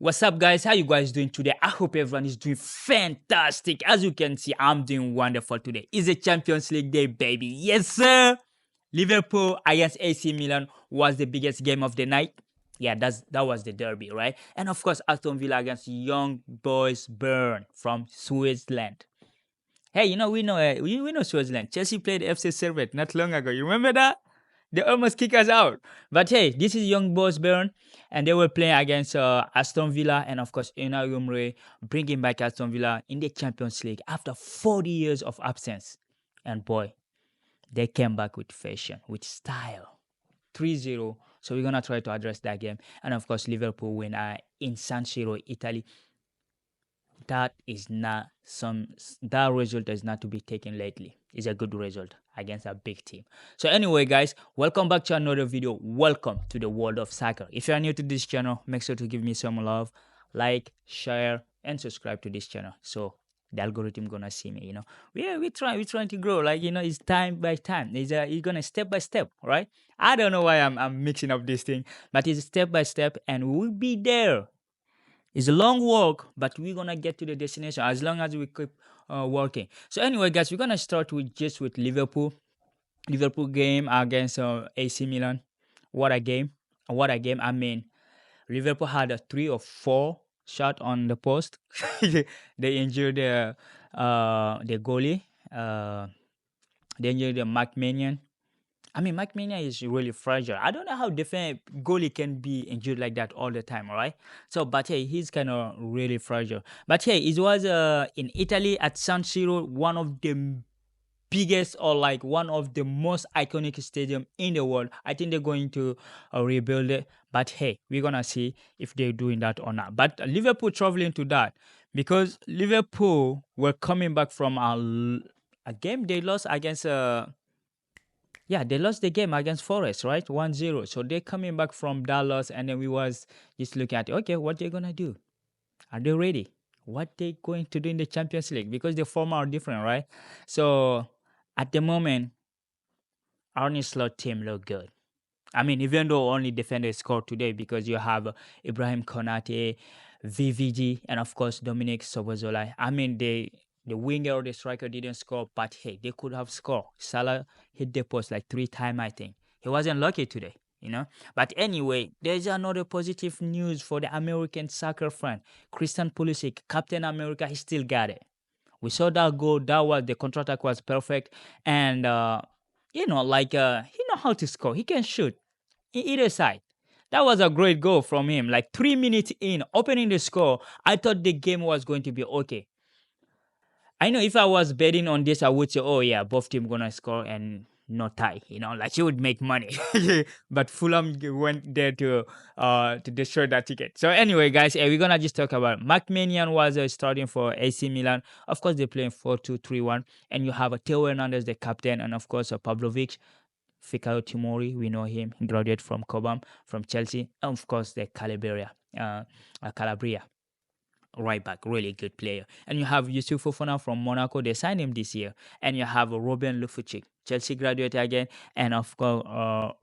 What's up, guys? How you guys doing today? I hope everyone is doing fantastic. As you can see, I'm doing wonderful today. It's a Champions League day, baby. Yes, sir. Liverpool against AC Milan was the biggest game of the night. Yeah, that was the derby, right? And of course, Aston Villa against Young Boys Bern from Switzerland. Hey, we know Switzerland. Chelsea played FC Servette not long ago. You remember that? They almost kick us out. But hey, this is Young Boys Bern, and they were playing against Aston Villa, and of course, Unai Emery bringing back Aston Villa in the Champions League after 40 years of absence. And boy, they came back with fashion, with style. 3-0. So we're going to try to address that game. And of course, Liverpool win in San Siro, Italy. That result is not to be taken lightly. It's a good result against a big team. So anyway, guys, welcome back to another video. Welcome to the world of soccer. If you are new to this channel, make sure to give me some love, like, share, and subscribe to this channel. So the algorithm gonna see me. We're trying to grow. It's time by time. It's gonna step by step, right? I don't know why I'm mixing up this thing, but it's step by step, and we'll be there. It's a long walk, but we're gonna get to the destination as long as we keep working. So anyway, guys, we're gonna start with Liverpool game against AC Milan. What a game! I mean, Liverpool had a 3 or 4 shot on the post. They injured the goalie. They injured the McMahon. I mean, McMahon is really fragile. I don't know how different goalie can be injured like that all the time, right? So, but hey, he's kind of really fragile. But hey, it was in Italy at San Siro, one of the biggest or like one of the most iconic stadium in the world. I think they're going to rebuild it. But hey, we're gonna see if they're doing that or not. But Liverpool traveling to that because Liverpool were coming back from a game they lost against they lost the game against Forest, right? 1-0. So they're coming back from that loss, and then we was just looking at, okay, what they're going to do? Are they ready? What they going to do in the Champions League? Because the form are different, right? So at the moment, Arne Slot team look good. I mean, even though only defenders scored today because you have Ibrahim Konate, VVG, and of course, Dominic Sobozolai. I mean, the winger or the striker didn't score, but hey, they could have scored. Salah hit the post like 3 times, I think. He wasn't lucky today, But anyway, there's another positive news for the American soccer fan. Christian Pulisic, Captain America, he still got it. We saw that goal. The counter-attack was perfect. And, he know how to score. He can shoot either side. That was a great goal from him. Like 3 minutes in, opening the score, I thought the game was going to be okay. I know if I was betting on this, I would say, oh yeah, both teams gonna score and no tie. Like you would make money. But Fulham went there to destroy that ticket. So anyway, guys, we're gonna just talk about McMahon was starting for AC Milan. Of course, they're playing 4-2-3-1, and you have Theo Hernandez, the captain, and of course Pavlovic. Fikayo Tomori, we know him. He graduated from Cobham, from Chelsea, and of course the Calabria right back, really good player. And you have Yusuf Fofana from Monaco. They signed him this year. And you have Robin Loftus-Cheek, Chelsea graduate again, and of course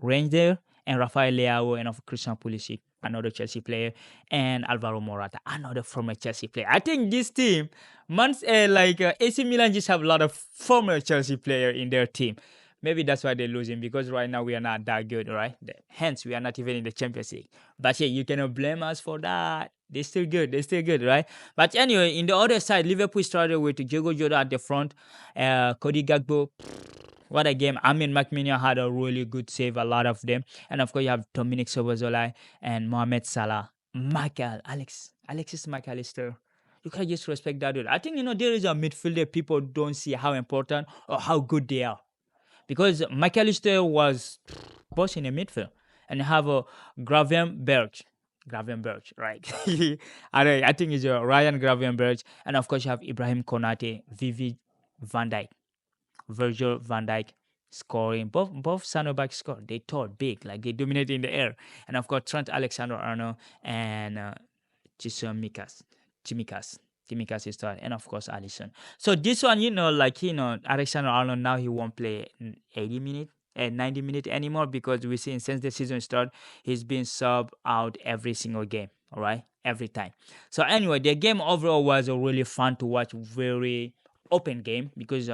Ranger and Rafael Leao, and of Christian Pulisic, another Chelsea player, and Alvaro Morata, another former Chelsea player. I think this team, AC Milan just have a lot of former Chelsea player in their team. Maybe that's why they're losing, because right now we are not that good, right? Hence, we are not even in the Champions League. But yeah, you cannot blame us for that. They're still good, right? But anyway, in the other side, Liverpool started with Diogo Jota at the front. Cody Gakpo, what a game. I mean, McMahon had a really good save, a lot of them. And of course, you have Dominic Szoboszlai and Mohamed Salah. Alexis McAllister. You can't just respect that dude. I think, there is a midfielder people don't see how important or how good they are. Because McAllister was boss in the midfield. And you have a Gravenberch, right? I think it's Ryan Gravenberch. And of course, you have Ibrahim Konate, Virgil van Dijk scoring. Both center backs scored. They taught big, like they dominated in the air. And of course, Trent Alexander-Arnold and Tsimikas is starting, and of course Alisson. So this one, Alexander-Arnold now he won't play 80 minutes and 90 minutes anymore, because we see since the season started, he's been subbed out every single game. All right, every time. So anyway, the game overall was a really fun to watch, very open game because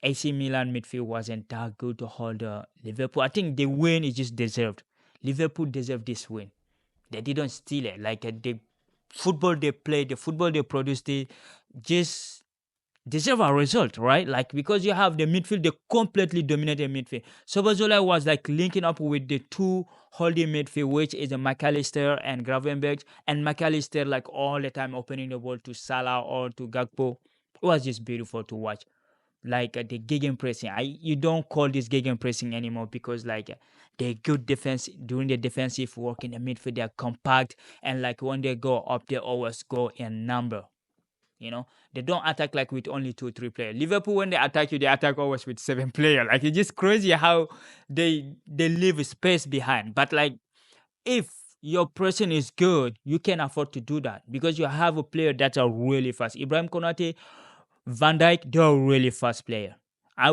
AC Milan midfield wasn't that good to hold Liverpool. I think the win is just deserved. Liverpool deserved this win. They didn't steal it. Like the football they played, the football they produced, they just deserve a result, right? Like because you have the midfield, they completely dominated midfield. Sobozola was like linking up with the two holding midfield, which is a McAllister and Gravenberch, and McAllister like all the time opening the ball to Salah or to Gakpo. It was just beautiful to watch. Like the gegen pressing, you don't call this gegen pressing anymore because like they good defense during the defensive work in the midfield. They're compact and like when they go up, they always go in number. You know, they don't attack like with only 2 3 players. Liverpool, when they attack you, they attack always with 7 players. Like it's just crazy how they leave space behind. But like if your person is good, you can afford to do that because you have a player that are really fast. Ibrahim Konate, Van Dijk, they're a really fast player.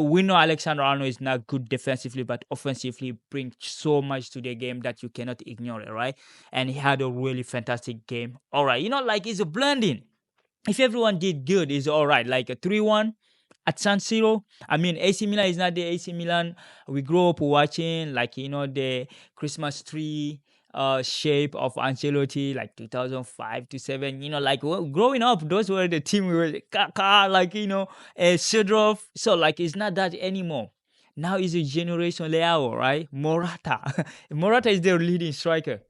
We know Alexander Arnold is not good defensively, but offensively brings so much to the game that you cannot ignore it, right? And he had a really fantastic game. All right, like it's a blending. If everyone did good, it's all right. Like a 3-1 at San Siro. I mean, AC Milan is not the AC Milan we grew up watching, like, the Christmas tree shape of Ancelotti, like 2005 to 7. Like growing up, those were the team we were, like, Sidorov. So, like, it's not that anymore. Now it's a generation Leao, right? Morata. Morata is their leading striker.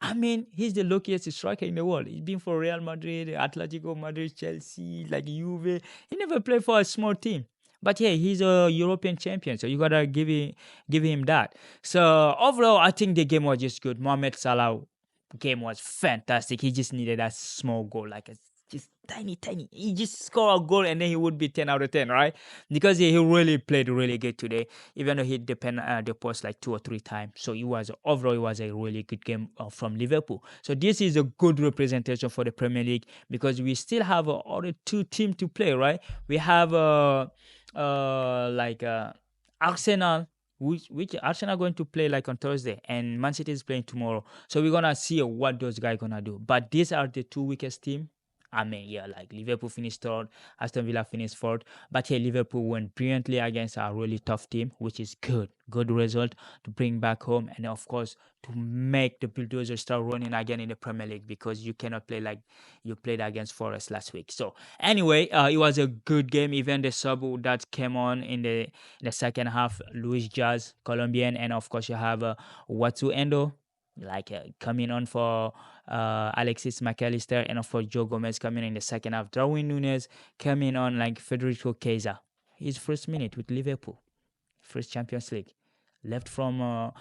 I mean, he's the luckiest striker in the world. He's been for Real Madrid, Atletico Madrid, Chelsea, like Juve. He never played for a small team. But yeah, he's a European champion, so you gotta give him that. So overall, I think the game was just good. Mohamed Salah game was fantastic. He just needed that small goal, like a just tiny. He just score a goal and then he would be 10 out of 10, right? Because he really played really good today, even though he depended the post like 2 or 3 times. So it was a really good game from Liverpool. So this is a good representation for the Premier League because we still have other 2 teams to play, right? We have Arsenal, which Arsenal going to play like on Thursday, and Man City is playing tomorrow. So we're gonna see what those guys gonna do. But these are the 2 weakest team. I mean, yeah, like Liverpool finished third, Aston Villa finished fourth. But yeah, Liverpool went brilliantly against a really tough team, which is good. Good result to bring back home, and of course to make the bulldozer start running again in the Premier League because you cannot play like you played against Forest last week. So anyway, it was a good game. Even the sub that came on in the second half, Luis Jazz, Colombian, and of course you have Watu Endo, like coming on for Alexis McAllister, and of course Joe Gomez coming in the second half. Darwin Nunes coming on like Federico Chiesa. His first minute with Liverpool, first Champions League, left from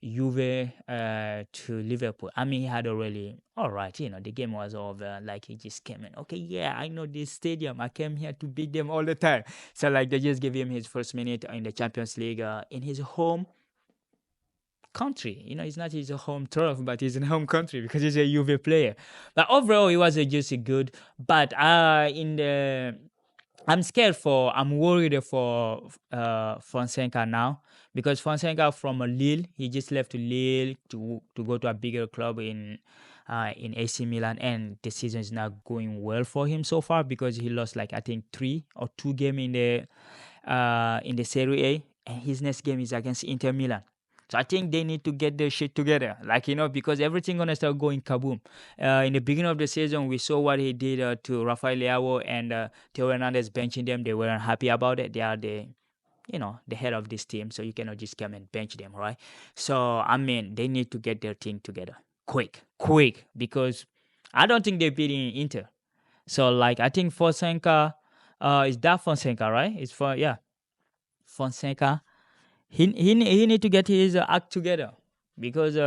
Juve to Liverpool. I mean, he had a really all right. The game was over. Like he just came in. Okay, yeah, I know this stadium. I came here to beat them all the time. So like they just gave him his first minute in the Champions League in his home country. It's not his home turf, but he's in home country because he's a Juve player. But overall, it was just a good. But I'm worried for Fonseca now because Fonseca from Lille, he just left to Lille to go to a bigger club in AC Milan, and the season is not going well for him so far because he lost like I think 3 or 2 games in the Serie A, and his next game is against Inter Milan. So I think they need to get their shit together, like because everything gonna start going kaboom. In the beginning of the season, we saw what he did to Rafael Leao and Theo Hernandez benching them. They weren't happy about it. They are the head of this team, so you cannot just come and bench them, right? So I mean, they need to get their thing together, quick, because I don't think they're beating Inter. So like I think Fonseca, is that Fonseca, right? It's for yeah, Fonseca. He need to get his act together because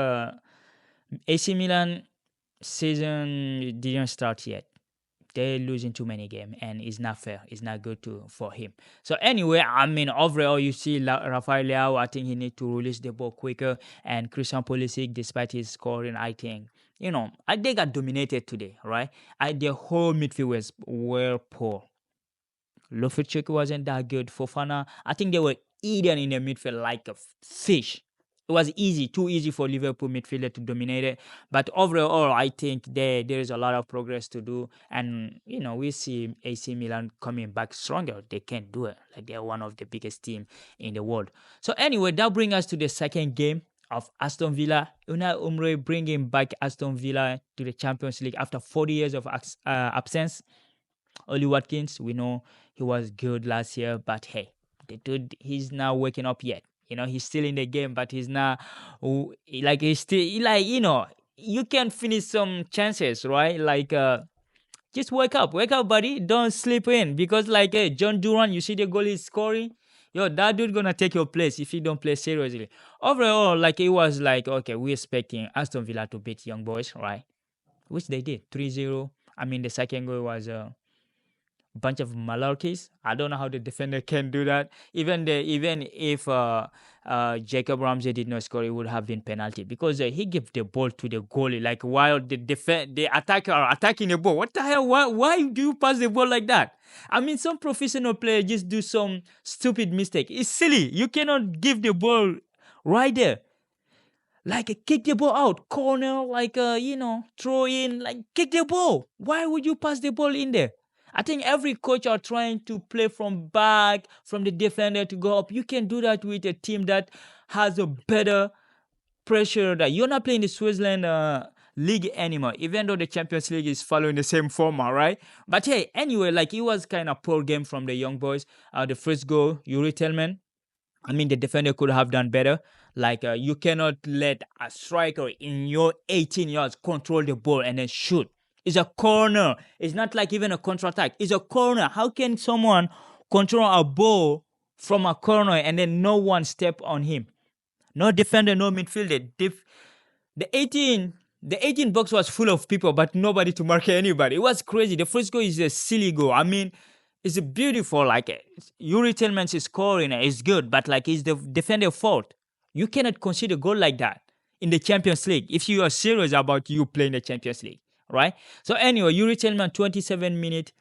AC Milan season didn't start yet. They're losing too many games and it's not fair. It's not good for him. So anyway, I mean overall you see Rafael Leao, I think he need to release the ball quicker, and Christian Pulisic, despite his scoring, I think they got dominated today, right? The whole midfield were poor. Loftus-Cheek wasn't that good. Fofana, I think they were eating in the midfield like a fish. it was easy, too easy for Liverpool midfielder to dominate it. But overall, I think there is a lot of progress to do, and we see AC Milan coming back stronger. They can do it. Like they're one of the biggest team in the world. So anyway, that brings us to the second game of Aston Villa. Unai Emery bringing back Aston Villa to the Champions League after 40 years of absence. Oli Watkins, we know he was good last year, but hey, the dude, he's now waking up yet. He's still in the game, but he's not like he's still like you can finish some chances, right? Like just wake up, buddy. Don't sleep in because like hey, John Duran, you see the goal he's scoring. Yo, that dude gonna take your place if you don't play seriously. Overall, like it was like okay, we're expecting Aston Villa to beat Young Boys, right? Which they did 3-0. I mean, the second goal was bunch of malarkeys. I don't know how the defender can do that. Even if Jacob Ramsey did not score, it would have been penalty because he gave the ball to the goalie. Like while the attacker are attacking the ball. What the hell? Why do you pass the ball like that? I mean, some professional players just do some stupid mistake. It's silly. You cannot give the ball right there. Like kick the ball out, corner, like throw in, like kick the ball. Why would you pass the ball in there? I think every coach are trying to play from back, from the defender to go up. You can do that with a team that has a better pressure. That you're not playing the Switzerland league anymore, even though the Champions League is following the same format, right? But hey, anyway, like it was kind of poor game from the Young Boys. The first goal, Yuri Tillman. I mean, the defender could have done better. Like, you cannot let a striker in your 18 yards control the ball and then shoot. It's a corner. It's not like even a counter-attack. It's a corner. How can someone control a ball from a corner and then no one step on him? No defender, no midfielder. The 18 box was full of people, but nobody to mark anybody. It was crazy. The first goal is a silly goal. I mean, it's beautiful. Like Yuri Tillman's scoring is good, but like it's the defender fault. You cannot consider goal like that in the Champions League if you are serious about you playing the Champions League, right? So anyway, Yuri Tillman, 27 minutes,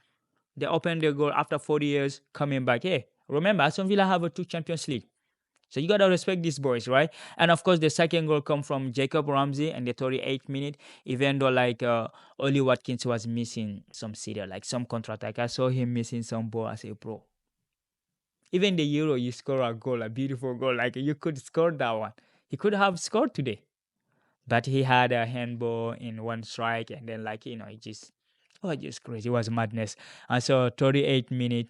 they opened the goal after 40 years, coming back. Hey, remember, Aston Villa have a 2 Champions League. So you gotta respect these boys, right? And of course, the second goal come from Jacob Ramsey in the 38th minute. Even though like Oli Watkins was missing some sitter, like some counter-attack. I saw him missing some ball. I said, bro, even the Euro, you score a goal, a beautiful goal. Like you could score that one. He could have scored today, but he had a handball in one strike, and then like it just crazy. It was madness. And so 38 minute.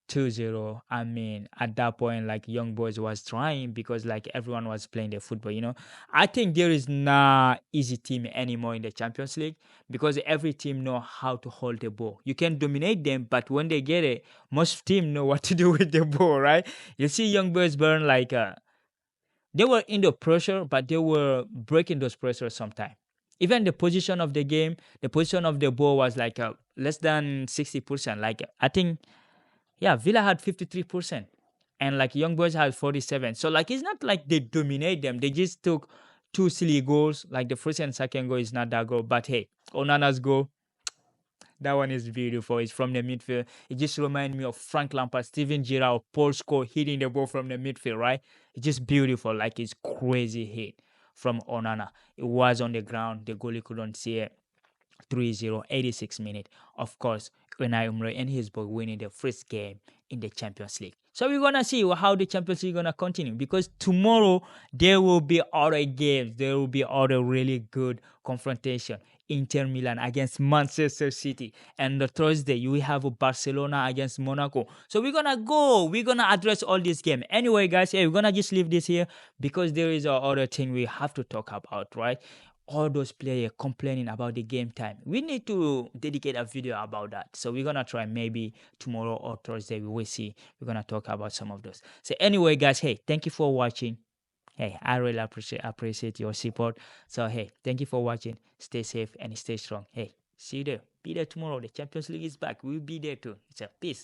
2-0. I mean, at that point, like Young Boys was trying because like everyone was playing the football. I think there is not easy team anymore in the Champions League because every team know how to hold the ball. You can dominate them, but when they get it, most team know what to do with the ball, right? You see Young Boys burn like they were in the pressure, but they were breaking those pressures sometimes. Even the position of the game, the position of the ball was like less than 60%. Like I think. Yeah, Villa had 53%. And like Young Boys had 47. So like it's not like they dominate them. They just took 2 silly goals. Like the first and second goal is not that goal. But hey, Onana's goal, that one is beautiful. It's from the midfield. It just reminds me of Frank Lampard, Steven Gerrard, Paul Scholes hitting the ball from the midfield, right? It's just beautiful. Like it's crazy hit from Onana. It was on the ground. The goalie couldn't see it. 3-0, 86 minutes. Of course, Unai Emery and his boy winning the first game in the Champions League. So we're gonna see how the Champions League gonna continue because tomorrow there will be other games. There will be other really good confrontation. Inter Milan against Manchester City, and the Thursday we have Barcelona against Monaco. So we're gonna address all this game. Anyway, guys, we're gonna just leave this here because there is other thing we have to talk about, right? All those players complaining about the game time. We need to dedicate a video about that. So we're gonna try maybe tomorrow or Thursday. We will see. We're gonna talk about some of those. So anyway, guys, hey, thank you for watching. Hey, I really appreciate your support. So hey, thank you for watching. Stay safe and stay strong. Hey, see you there. Be there tomorrow. The Champions League is back. We'll be there too. So peace.